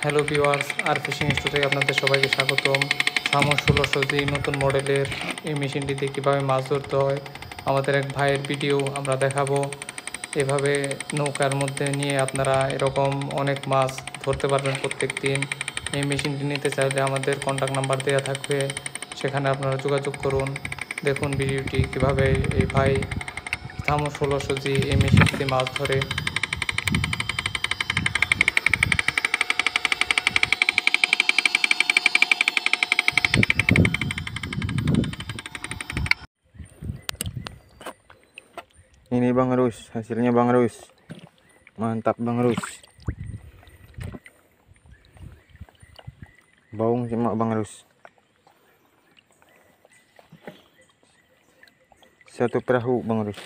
Hello viewers, আর fishing store থেকে আপনাদের সবাইকে স্বাগতম। সামো 1600 নতুন মডেলের এই মেশিনটিতে কীভাবে মাছ ধরতে হয় আমাদের এক ভাইয়ের ভিডিও আমরা দেখাবো। এভাবে নৌকার মধ্যে নিয়ে আপনারা এরকম অনেক মাছ ধরতে পারবেন প্রত্যেক দিন। এই মেশিনটি নিতে চাইলে আমাদের কন্ট্যাক্ট নাম্বার দেওয়া থাকবে, সেখানে আপনারা যোগাযোগ করুন। দেখুন ভিডিওটি কীভাবে এই ভাই সামো 1600 এই মেশিনটিতে মাছ ধরে। Ini Bang Rus, hasilnya Bang Rus. Mantap Bang Rus. Baung semak Bang Rus. Satu perahu Bang Rus.